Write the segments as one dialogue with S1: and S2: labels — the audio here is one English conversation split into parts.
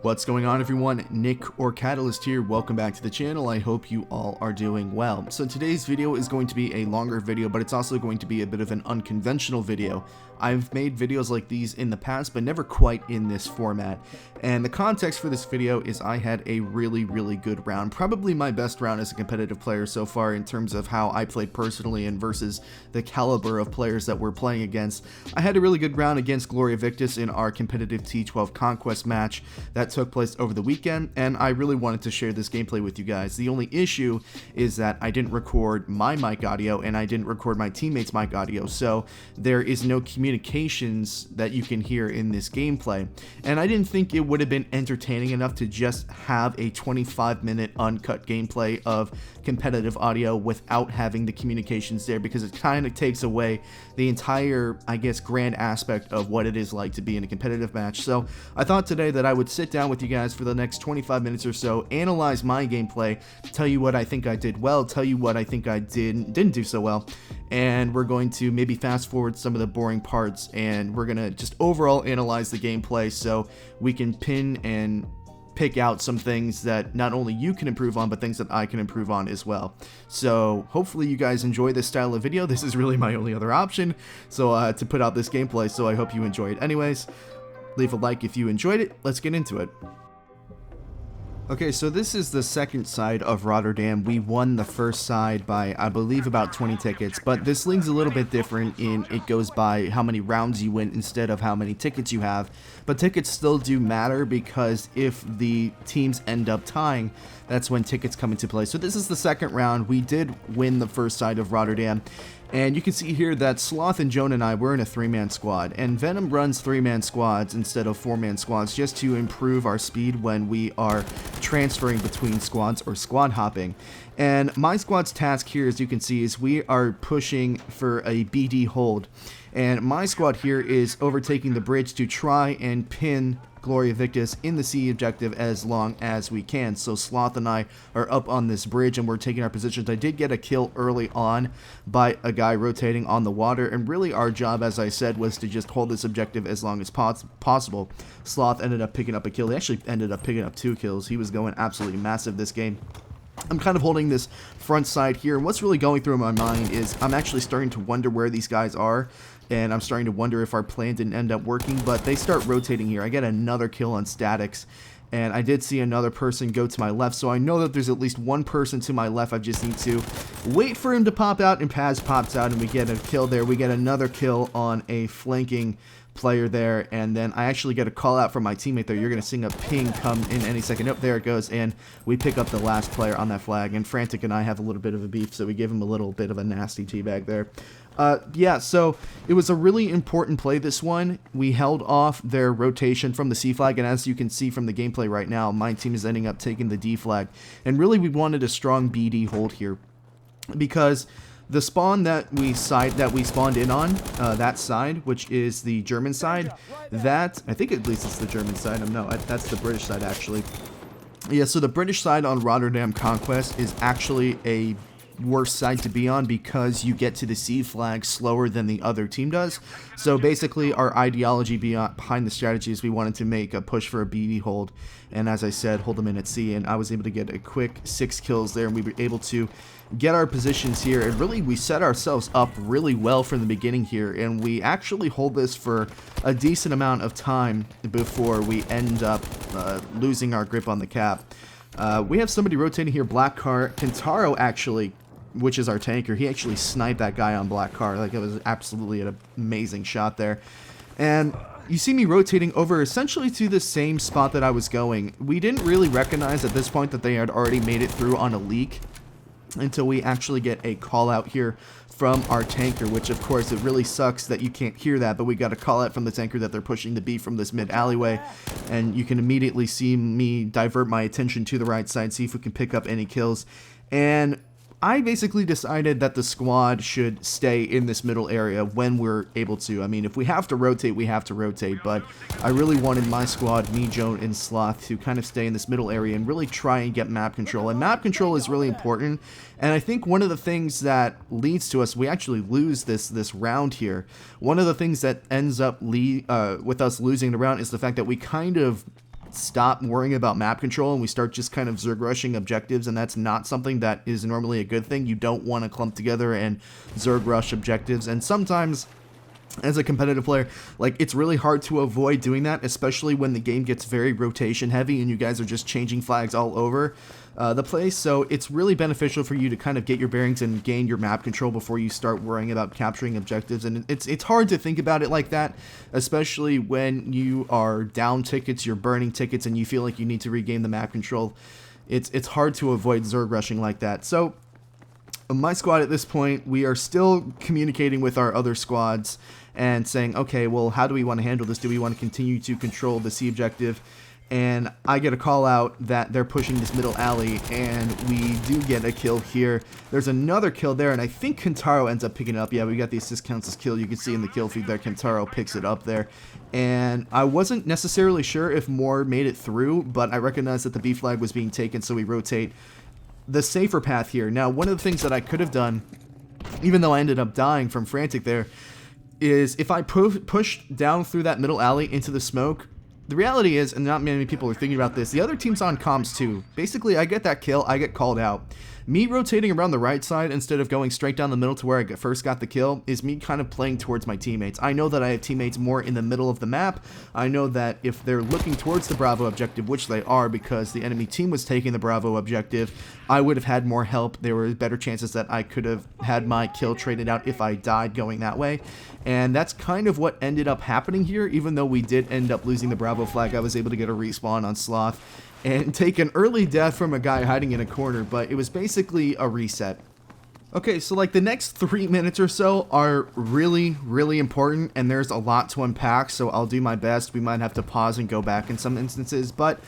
S1: What's going on, everyone? Nick or Catalyst here. Welcome back to the channel. I hope you all are doing well. So today's video is going to be a longer video, but it's also going to be a bit of an unconventional video. I've made videos like these in the past, but never quite in this format. And the context for this video is I had a really good round. Probably my best round as a competitive player so far in terms of how I played personally and versus the caliber of players that we're playing against. I had a really good round against Gloria Victis in our competitive T12 Conquest match that took place over the weekend, and I really wanted to share this gameplay with you guys. The only issue is that I didn't record my mic audio and I didn't record my teammates' mic audio, so there is no communications that you can hear in this gameplay. And I didn't think it would have been entertaining enough to just have a 25-minute uncut gameplay of competitive audio without having the communications there, because it kind of takes away the entire, I guess, grand aspect of what it is like to be in a competitive match. So I thought today that I would sit down with you guys for the next 25 minutes or so, analyze my gameplay, tell you what I think I did well, tell you what I think I didn't do so well, and we're going to maybe fast forward some of the boring parts, and we're gonna just overall analyze the gameplay so we can pin and pick out some things that not only you can improve on, but things that I can improve on as well. So hopefully you guys enjoy this style of video. This is really my only other option, so to put out this gameplay, so I hope you enjoy it. Anyways, leave a like if you enjoyed it. Let's get into it. Okay, so this is the second side of Rotterdam. We won the first side by, I believe, about 20 tickets, but this league's a little bit different in it goes by how many rounds you win instead of how many tickets you have. But tickets still do matter, because if the teams end up tying, that's when tickets come into play. So this is the second round. We did win the first side of Rotterdam. And you can see here that Sloth and Joan and I were in a 3-man squad, and VeNoM runs 3-man squads instead of 4-man squads just to improve our speed when we are transferring between squads or squad hopping. And my squad's task here, as you can see, is we are pushing for a BD hold. And my squad here is overtaking the bridge to try and pin Gloria Victis in the C objective as long as we can. So Sloth and I are up on this bridge and we're taking our positions. I did get a kill early on by a guy rotating on the water, and really our job, as I said, was to just hold this objective as long as possible. Sloth ended up picking up a kill. He actually ended up picking up 2 kills. He was going absolutely massive this game. I'm kind of holding this front side here, and what's really going through my mind is I'm actually starting to wonder where these guys are, and I'm starting to wonder if our plan didn't end up working, but they start rotating here. I get another kill on statics, and I did see another person go to my left, so I know that there's at least one person to my left. I just need to wait for him to pop out, and Paz pops out, and we get a kill there. We get another kill on a flanking player there, and then I actually get a call out from my teammate there. You're going to see a ping come in any second. Oh, there it goes, and we pick up the last player on that flag, and Frantic and I have a little bit of a beef, so we give him a little bit of a nasty teabag there. Yeah, so it was a really important play, this one. We held off their rotation from the C flag, and as you can see from the gameplay right now, my team is ending up taking the D flag, and really we wanted a strong BD hold here, because the spawn that we spawned in on, that side, which is the German side, that, I think at least it's the German side, no, that's the British side actually. Yeah, so the British side on Rotterdam Conquest is actually a worse side to be on, because you get to the C flag slower than the other team does. So basically our ideology behind the strategy is we wanted to make a push for a BD hold, and as I said, hold them in at C, and I was able to get a quick 6 kills there, and we were able to get our positions here, and really we set ourselves up really well from the beginning here, and we actually hold this for a decent amount of time before we end up losing our grip on the cap. We have somebody rotating here, Black Car. Kentaro actually, which is our tanker, he actually sniped that guy on Black Car. Like, it was absolutely an amazing shot there. And you see me rotating over essentially to the same spot that I was going. We didn't really recognize at this point that they had already made it through on a leak until we actually get a call out here from our tanker, which of course it really sucks that you can't hear that, but we got a call out from the tanker that they're pushing the B from this mid alleyway, and you can immediately see me divert my attention to the right side, see if we can pick up any kills. And I basically decided that the squad should stay in this middle area when we're able to. I mean, if we have to rotate, we have to rotate, but I really wanted my squad, me, Joan, and Sloth, to kind of stay in this middle area and really try and get map control. And map control is really important, and I think one of the things that leads to us, we actually lose this round here. One of the things that ends up with us losing the round is the fact that we kind of stop worrying about map control and we start just kind of Zerg rushing objectives, and that's not something that is normally a good thing. You don't want to clump together and Zerg rush objectives, and sometimes as a competitive player, like, it's really hard to avoid doing that, especially when the game gets very rotation heavy and you guys are just changing flags all over the place. So it's really beneficial for you to kind of get your bearings and gain your map control before you start worrying about capturing objectives. And it's hard to think about it like that, especially when you are down tickets, you're burning tickets, and you feel like you need to regain the map control. It's hard to avoid Zerg rushing like that. So my squad at this point, we are still communicating with our other squads and saying, okay, well, how do we want to handle this? Do we want to continue to control the C objective? And I get a call out that they're pushing this middle alley, and we do get a kill here. There's another kill there, and I think Kentaro ends up picking it up. Yeah, we got the assist counts as kill. You can see in the kill feed there, Kentaro picks it up there. And I wasn't necessarily sure if more made it through, but I recognized that the B flag was being taken, so we rotate the safer path here. Now, one of the things that I could have done, even though I ended up dying from Frantic there, is if I pushed down through that middle alley into the smoke. The reality is, and not many people are thinking about this, the other team's on comms too. Basically, I get that kill, I get called out. Me rotating around the right side instead of going straight down the middle to where I first got the kill is me kind of playing towards my teammates. I know that I have teammates more in the middle of the map. I know that if they're looking towards the Bravo objective, which they are because the enemy team was taking the Bravo objective, I would have had more help. There were better chances that I could have had my kill traded out if I died going that way. And that's kind of what ended up happening here. Even though we did end up losing the Bravo flag, I was able to get a respawn on Sloth and take an early death from a guy hiding in a corner, but it was basically a reset. Okay, so like the next 3 minutes or so are really, really important, and there's a lot to unpack, so I'll do my best. We might have to pause and go back in some instances, but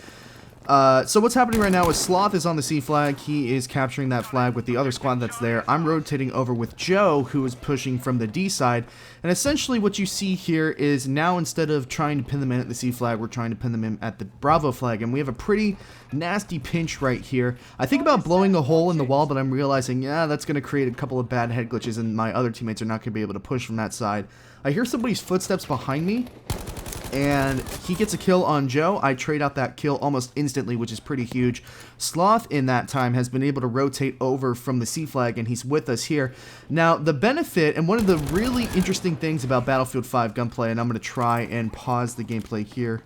S1: so what's happening right now is Sloth is on the C flag. He is capturing that flag with the other squad that's there. I'm rotating over with Joe, who is pushing from the D side. And essentially what you see here is now instead of trying to pin them in at the C flag, we're trying to pin them in at the Bravo flag. And we have a pretty nasty pinch right here. I think about blowing a hole in the wall, but I'm realizing, yeah, that's going to create a couple of bad head glitches, and my other teammates are not going to be able to push from that side. I hear somebody's footsteps behind me, and he gets a kill on Joe. I trade out that kill almost instantly, which is pretty huge. Sloth in that time has been able to rotate over from the C flag, and he's with us here. Now, the benefit, and one of the really interesting things about Battlefield 5 gunplay, and I'm going to try and pause the gameplay here,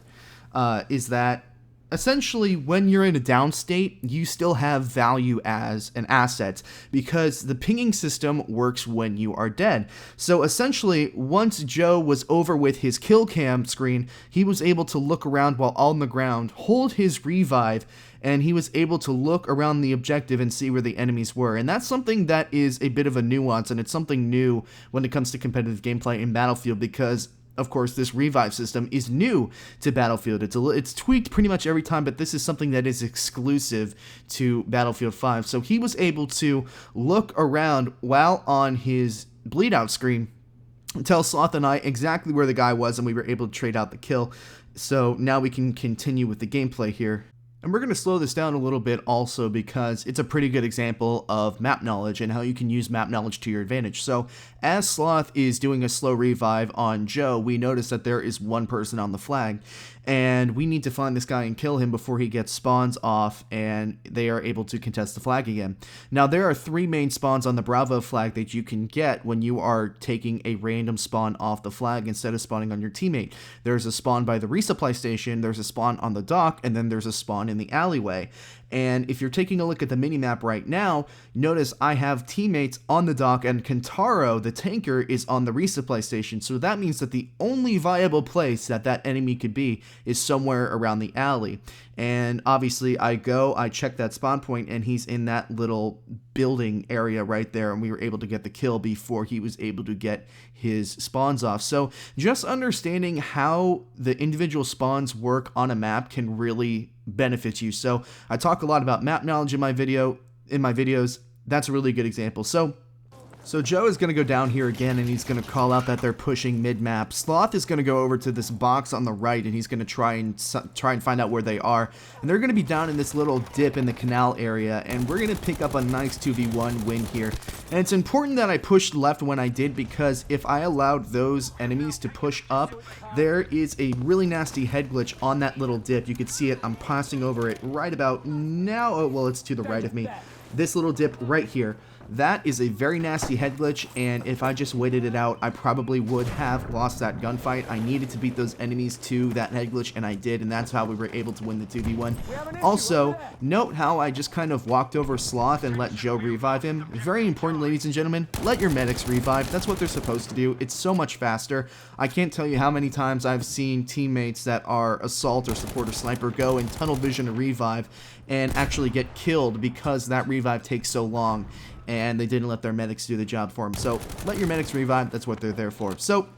S1: is that essentially, when you're in a down state, you still have value as an asset because the pinging system works when you are dead. So essentially, once Joe was over with his kill cam screen, he was able to look around while on the ground, hold his revive, and he was able to look around the objective and see where the enemies were. And that's something that is a bit of a nuance, and it's something new when it comes to competitive gameplay in Battlefield because, of course, this revive system is new to Battlefield. It's tweaked pretty much every time, but this is something that is exclusive to Battlefield 5. So he was able to look around while on his bleed out screen, tell Sloth and I exactly where the guy was, and we were able to trade out the kill. So now we can continue with the gameplay here. And we're going to slow this down a little bit also because it's a pretty good example of map knowledge and how you can use map knowledge to your advantage. So as Sloth is doing a slow revive on Joe, we notice that there is one person on the flag, and we need to find this guy and kill him before he gets spawns off and they are able to contest the flag again. Now, there are 3 main spawns on the Bravo flag that you can get when you are taking a random spawn off the flag instead of spawning on your teammate. There's a spawn by the resupply station, there's a spawn on the dock, and then there's a spawn in the alleyway. And if you're taking a look at the minimap right now, notice I have teammates on the dock and Kentaro, the tanker, is on the resupply station. So that means that the only viable place that that enemy could be is somewhere around the alley. And obviously I check that spawn point, and he's in that little building area right there, and we were able to get the kill before he was able to get his spawns off. So just understanding how the individual spawns work on a map can really benefit you. So I talk a lot about map knowledge in my videos. That's a really good example. So So Joe is going to go down here again, and he's going to call out that they're pushing mid-map. Sloth is going to go over to this box on the right, and he's going to try and find out where they are. And they're going to be down in this little dip in the canal area, and we're going to pick up a nice 2v1 win here. And it's important that I pushed left when I did, because if I allowed those enemies to push up, there is a really nasty head glitch on that little dip. You can see it. I'm passing over it right about now. Oh, well, it's to the right of me. This little dip right here. That is a very nasty head glitch, and if I just waited it out, I probably would have lost that gunfight. I needed to beat those enemies to that head glitch, and I did, and that's how we were able to win the 2v1. Also, note how I just kind of walked over Sloth and let Joe revive him. Very important, ladies and gentlemen, let your medics revive. That's what they're supposed to do. It's so much faster. I can't tell you how many times I've seen teammates that are assault or support or sniper go in tunnel vision to revive and actually get killed because that revive takes so long, and they didn't let their medics do the job for them. So let your medics revive. That's what they're there for. So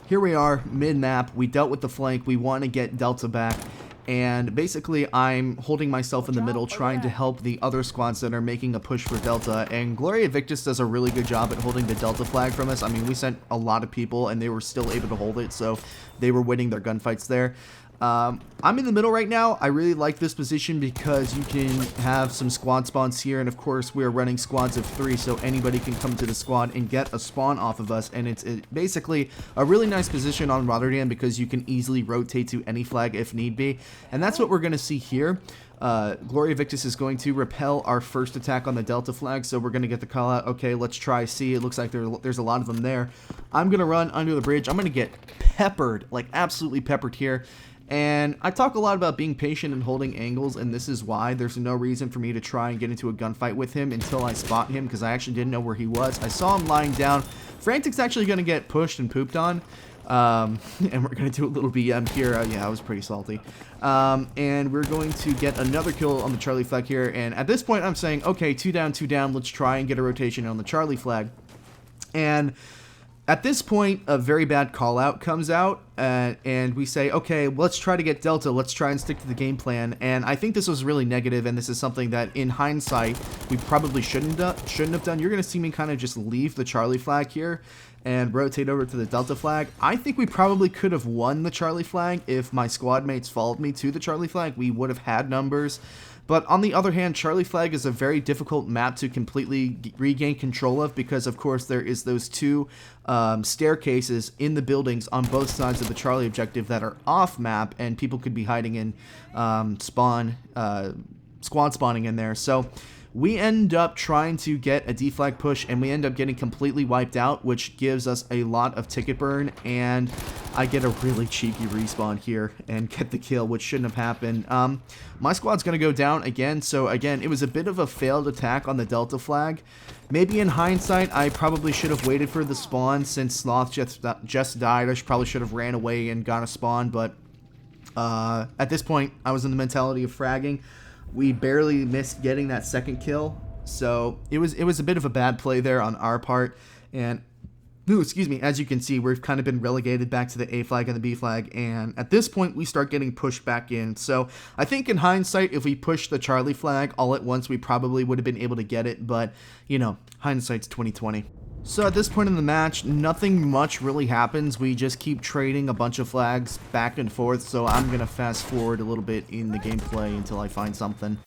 S1: here we are, mid-map. We dealt with the flank. We want to get Delta back. And basically, I'm holding myself in the middle, trying to help the other squads that are making a push for Delta. And Gloria Victis does a really good job at holding the Delta flag from us. I mean, we sent a lot of people, and they were still able to hold it, so they were winning their gunfights there. I'm in the middle right now. I really like this position because you can have some squad spawns here, and of course we're running squads of 3, so anybody can come to the squad and get a spawn off of us, and it's basically a really nice position on Rotterdam because you can easily rotate to any flag if need be, and that's what we're going to see here. Gloria Victis is going to repel our first attack on the Delta flag, so we're going to get the call out. Okay, let's try C. It looks like there's a lot of them there. I'm going to run under the bridge. I'm going to get peppered, like absolutely peppered here. And I talk a lot about being patient and holding angles, and this is why. There's no reason for me to try and get into a gunfight with him until I spot him, because I actually didn't know where he was. I saw him lying down. Frantic's actually going to get pushed and pooped on. And we're going to do a little BM here. Yeah, I was pretty salty. And we're going to get another kill on the Charlie flag here. And at this point, I'm saying, okay, 2 down, 2 down. Let's try and get a rotation on the Charlie flag. And at this point, a very bad call out comes out, and we say, okay, let's try to get Delta. Let's try and stick to the game plan. And I think this was really negative, and this is something that, in hindsight, we probably shouldn't have done. You're going to see me kind of just leave the Charlie flag here and rotate over to the Delta flag. I think we probably could have won the Charlie flag if my squad mates followed me to the Charlie flag. We would have had numbers. But on the other hand, Charlie flag is a very difficult map to completely regain control of because, of course, there is those 2 staircases in the buildings on both sides of the Charlie objective that are off map, and people could be hiding in squad spawning in there. So we end up trying to get a deflag push, and we end up getting completely wiped out, which gives us a lot of ticket burn, and I get a really cheeky respawn here and get the kill, which shouldn't have happened. My squad's going to go down again, so again, it was a bit of a failed attack on the Delta flag. Maybe in hindsight, I probably should have waited for the spawn since Sloth just died. I probably should have ran away and got a spawn, but at this point, I was in the mentality of fragging. We barely missed getting that second kill, so it was a bit of a bad play there on our part. And excuse me, as you can see, we've kind of been relegated back to the A flag and the B flag, and at this point we start getting pushed back in. So I think in hindsight, if we pushed the Charlie flag all at once, we probably would have been able to get it, but you know, hindsight's 2020. So at this point in the match, nothing much really happens. We just keep trading a bunch of flags back and forth, so I'm going to fast forward a little bit in the gameplay until I find something.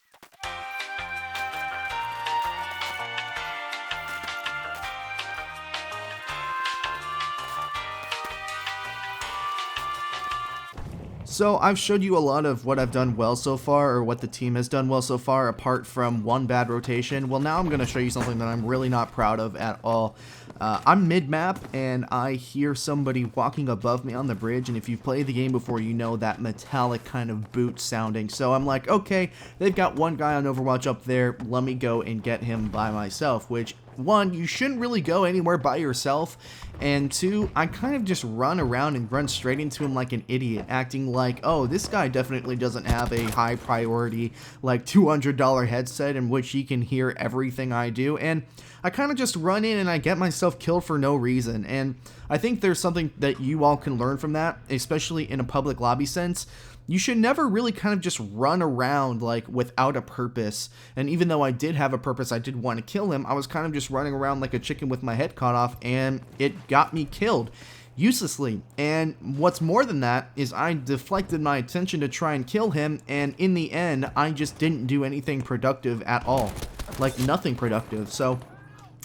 S1: So I've showed you a lot of what I've done well so far, or what the team has done well so far, apart from one bad rotation. Well, now I'm going to show you something that I'm really not proud of at all. I'm mid-map, and I hear somebody walking above me on the bridge, and if you've played the game before, you know that metallic kind of boot sounding. So I'm like, okay, they've got one guy on Overwatch up there, let me go and get him by myself, which, one, you shouldn't really go anywhere by yourself, and 2, I kind of just run around and run straight into him like an idiot, acting like, oh, this guy definitely doesn't have a high priority, like $200 headset in which he can hear everything I do, and I kind of just run in and I get myself killed for no reason. And I think there's something that you all can learn from that, especially in a public lobby sense. you should never really kind of just run around like without a purpose. And even though I did have a purpose, I did want to kill him, I was kind of just running around like a chicken with my head cut off, and it got me killed uselessly. And what's more than that is I deflected my attention to try and kill him, and in the end I just didn't do anything productive at all, like nothing productive. So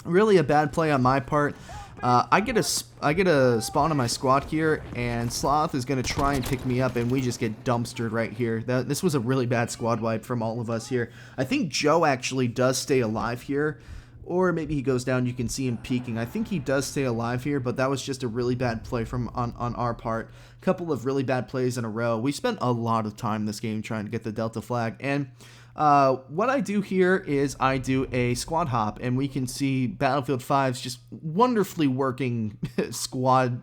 S1: really a bad play on my part. I get a spawn on my squad here, and Sloth is going to try and pick me up, and we just get dumpstered right here. This was a really bad squad wipe from all of us here. I think Joe actually does stay alive here, or maybe he goes down. You can see him peeking. I think he does stay alive here, but that was just a really bad play from on our part. A couple of really bad plays in a row. We spent a lot of time this game trying to get the Delta flag, and what I do here is I do a squad hop, and we can see Battlefield 5's just wonderfully working squad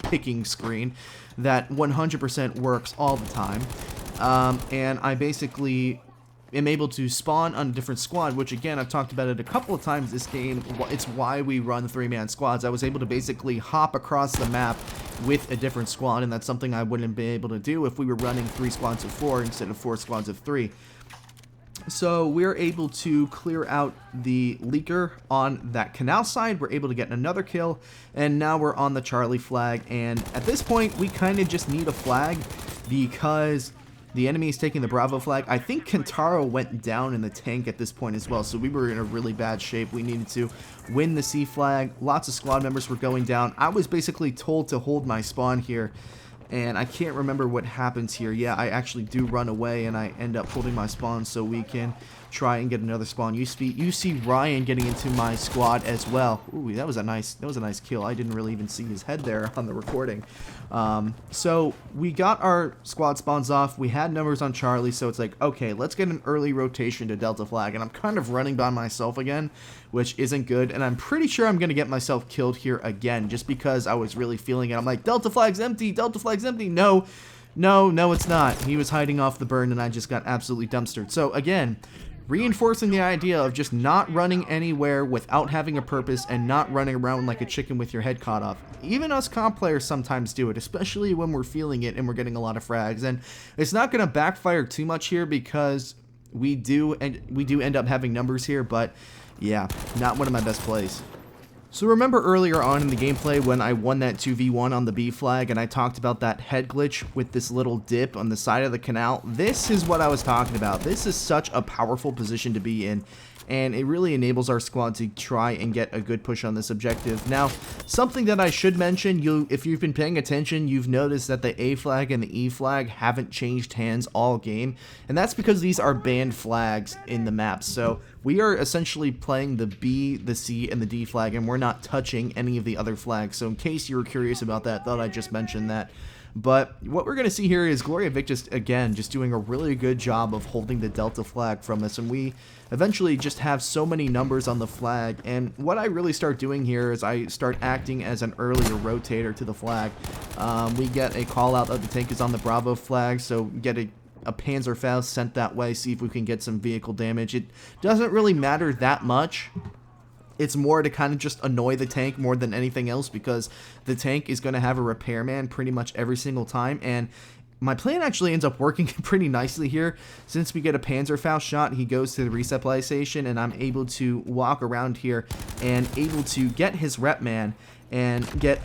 S1: picking screen that 100% works all the time. And I basically am able to spawn on a different squad, which again, I've talked about it a couple of times this game. It's why we run 3-man squads. I was able to basically hop across the map with a different squad, and that's something I wouldn't be able to do if we were running 3 squads of 4 instead of 4 squads of 3. So we're able to clear out the leaker on that canal side. We're able to get another kill, and now we're on the Charlie flag. And at this point, we kind of just need a flag because the enemy is taking the Bravo flag. I think Kentaro went down in the tank at this point as well, so we were in a really bad shape. We needed to win the C flag. Lots of squad members were going down. I was basically told to hold my spawn here, and I can't remember what happens here. Yeah, I actually do run away, and I end up holding my spawn so we can try and get another spawn. You see Ryan getting into my squad as well. Ooh, that was a nice kill. I didn't really even see his head there on the recording. So we got our squad spawns off. We had numbers on Charlie, so it's like, okay, let's get an early rotation to Delta flag. And I'm kind of running by myself again, which isn't good. And I'm pretty sure I'm going to get myself killed here again, just because I was really feeling it. I'm like, Delta flag's empty, Delta flag's empty. No, it's not. He was hiding off the burn, and I just got absolutely dumpstered. So again, reinforcing the idea of just not running anywhere without having a purpose and not running around like a chicken with your head caught off. Even us comp players sometimes do it, especially when we're feeling it and we're getting a lot of frags. And it's not going to backfire too much here because we do end up having numbers here, but yeah, not one of my best plays. So remember earlier on in the gameplay when I won that 2v1 on the B flag and I talked about that head glitch with this little dip on the side of the canal? This is what I was talking about. This is such a powerful position to be in, and it really enables our squad to try and get a good push on this objective. Now, something that I should mention, if you've been paying attention, you've noticed that the A flag and the E flag haven't changed hands all game, and that's because these are banned flags in the map. So we are essentially playing the B, the C, and the D flag, and we're not touching any of the other flags. So in case you were curious about that, thought I'd just mention that. But what we're going to see here is Gloria Victis, again, just doing a really good job of holding the Delta flag from us, and we eventually just have so many numbers on the flag. And what I really start doing here is I start acting as an earlier rotator to the flag. We get a call out that the tank is on the Bravo flag, so get a Panzerfaust sent that way, see if we can get some vehicle damage. It doesn't really matter that much. It's more to kind of just annoy the tank more than anything else, because the tank is going to have a repairman pretty much every single time, and my plan actually ends up working pretty nicely here. Since we get a Panzerfaust shot, he goes to the resupply station, and I'm able to walk around here and able to get his rep man and get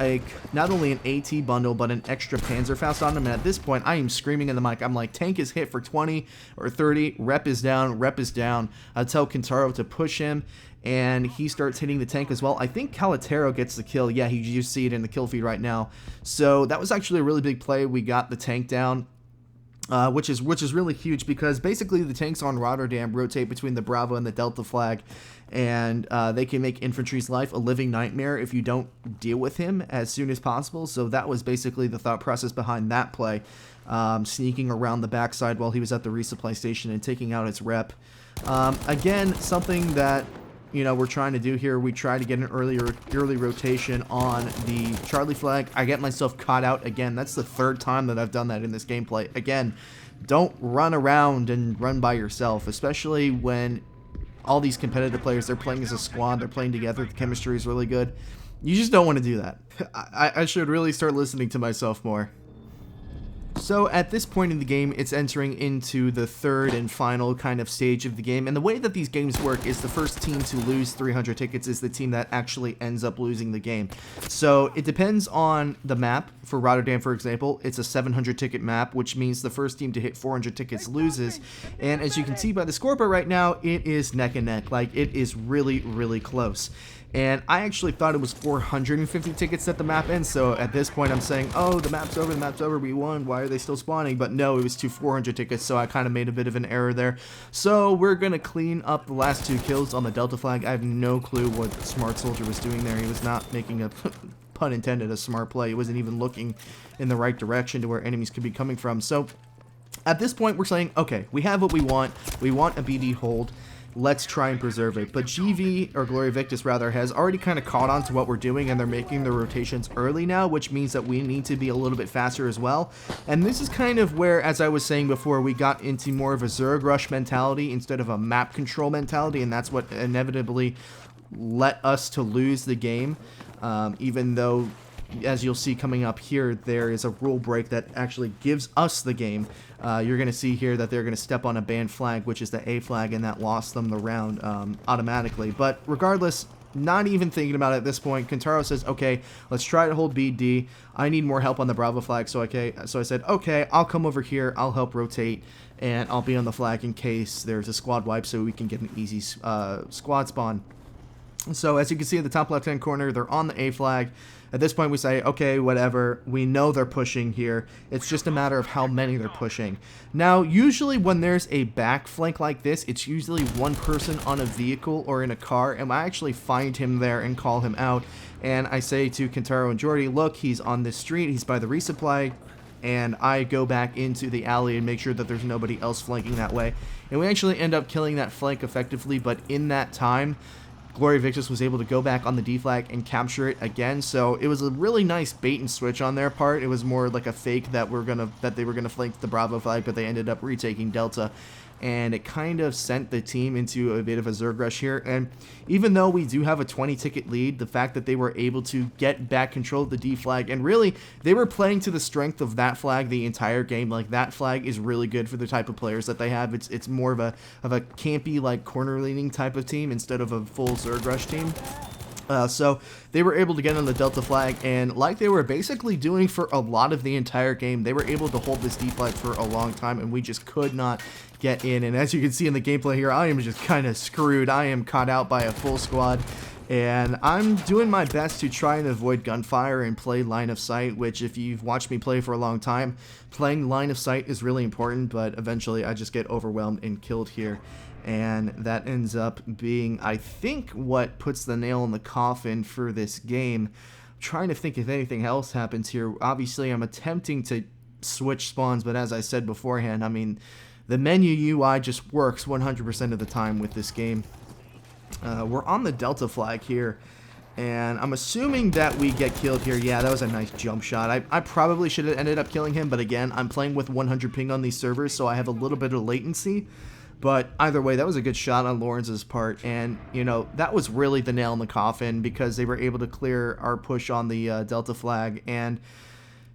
S1: not only an AT bundle, but an extra Panzerfaust on him. And at this point, I am screaming in the mic. I'm like, tank is hit for 20 or 30, rep is down, rep is down. I tell Kentaro to push him, and he starts hitting the tank as well. I think Calatero gets the kill. Yeah, you see it in the kill feed right now. So that was actually a really big play. We got the tank down. Which is really huge, because basically the tanks on Rotterdam rotate between the Bravo and the Delta flag, and they can make infantry's life a living nightmare if you don't deal with him as soon as possible. So that was basically the thought process behind that play, sneaking around the backside while he was at the resupply station and taking out his rep. Again, something that we're trying to do here, we try to get an early rotation on the Charlie flag. I get myself caught out again. That's the third time that I've done that in this gameplay. Again, don't run around and run by yourself, especially when all these competitive players, they're playing as a squad, they're playing together, the chemistry is really good. You just don't want to do that. I should really start listening to myself more. So at this point in the game, it's entering into the third and final kind of stage of the game, and the way that these games work is the first team to lose 300 tickets is the team that actually ends up losing the game. So it depends on the map. For Rotterdam, for example, it's a 700 ticket map, which means the first team to hit 400 tickets loses, and as you can see by the scoreboard right now, it is neck and neck. Like, it is really, really close. And I actually thought it was 450 tickets that the map ends, so at this point I'm saying, oh, the map's over, we won, why are they still spawning? But no, it was 400 tickets, so I kind of made a bit of an error there. So we're going to clean up the last 2 kills on the Delta flag. I have no clue what the Smart Soldier was doing there. He was not making a, pun intended, a smart play. He wasn't even looking in the right direction to where enemies could be coming from. So at this point we're saying, okay, we have what we want a BD hold. Let's try and preserve it. But GV, or Gloria Victis rather, has already kind of caught on to what we're doing, and they're making the rotations early now, which means that we need to be a little bit faster as well. And this is kind of where, as I was saying before, we got into more of a Zerg rush mentality instead of a map control mentality, and that's what inevitably led us to lose the game, even though, as you'll see coming up here, there is a rule break that actually gives us the game. You're going to see here that they're going to step on a banned flag, which is the A flag, and that lost them the round automatically. But regardless, not even thinking about it at this point, Kentaro says, okay, let's try to hold BD. I need more help on the Bravo flag, so I said, okay, I'll come over here, I'll help rotate, and I'll be on the flag in case there's a squad wipe so we can get an easy squad spawn. So as you can see at the top left hand corner, they're on the A flag. At this point we say, okay, whatever, we know they're pushing here, it's just a matter of how many they're pushing. Now usually when there's a back flank like this, it's usually one person on a vehicle or in a car, and I actually find him there and call him out, and I say to Kentaro and Jordy, look, he's on this street, he's by the resupply, and I go back into the alley and make sure that there's nobody else flanking that way. And we actually end up killing that flank effectively, but in that time, Gloria Victis was able to go back on the D flag and capture it again, so it was a really nice bait and switch on their part. It was more like a fake that they were gonna flank the Bravo flag, but they ended up retaking Delta, and it kind of sent the team into a bit of a Zerg rush here. And even though we do have a 20 ticket lead, the fact that they were able to get back control of the D flag, and really they were playing to the strength of that flag the entire game. Like, that flag is really good for the type of players that they have. It's more of a campy, like, corner leaning type of team instead of a full Zerg rush team. So they were able to get on the Delta flag, and like they were basically doing for a lot of the entire game, they were able to hold this D flag for a long time, and we just could not get in. And as you can see in the gameplay here, I am just kind of screwed. I am caught out by a full squad, and I'm doing my best to try and avoid gunfire and play line of sight, which, if you've watched me play for a long time, playing line of sight is really important, but eventually I just get overwhelmed and killed here. And that ends up being, I think, what puts the nail in the coffin for this game. I'm trying to think if anything else happens here. Obviously, I'm attempting to switch spawns, but as I said beforehand, I mean, the menu UI just works 100% of the time with this game. We're on the Delta flag here, and I'm assuming that we get killed here. Yeah, that was a nice jump shot. I probably should have ended up killing him, but again, I'm playing with 100 ping on these servers, so I have a little bit of latency. But either way, that was a good shot on Lawrence's part, and, you know, that was really the nail in the coffin, because they were able to clear our push on the Delta flag. And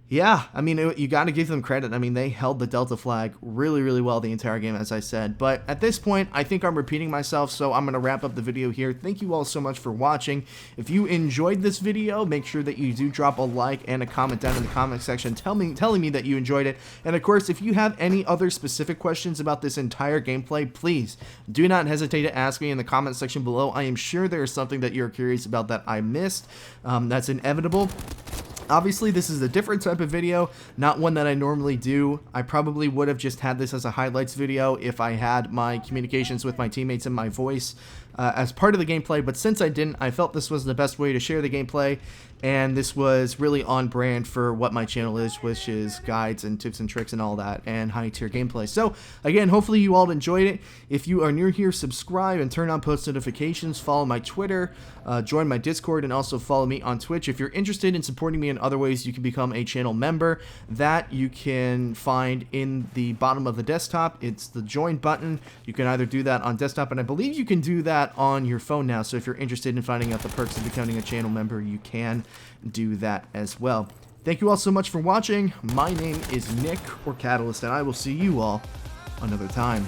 S1: yeah, I mean, you got to give them credit. I mean, they held the Delta flag really, really well the entire game, as I said. But at this point, I think I'm repeating myself, so I'm going to wrap up the video here. Thank you all so much for watching. If you enjoyed this video, make sure that you do drop a like and a comment down in the comment section telling me that you enjoyed it. And of course, if you have any other specific questions about this entire gameplay, please do not hesitate to ask me in the comment section below. I am sure there is something that you're curious about that I missed. That's inevitable. Obviously, this is a different type of video, not one that I normally do. I probably would have just had this as a highlights video if I had my communications with my teammates and my voice as part of the gameplay, but since I didn't, I felt this was the best way to share the gameplay, and this was really on brand for what my channel is, which is guides and tips and tricks and all that, and high tier gameplay. So again, hopefully you all enjoyed it. If you are new here, subscribe and turn on post notifications, follow my Twitter, join my Discord, and also follow me on Twitch. If you're interested in supporting me in other ways, you can become a channel member. That you can find in the bottom of the desktop. It's the join button. You can either do that on desktop, and I believe you can do that on your phone now. So if you're interested in finding out the perks of becoming a channel member, you can do that as well. Thank you all so much for watching. My name is Nick or Catalyst, and I will see you all another time.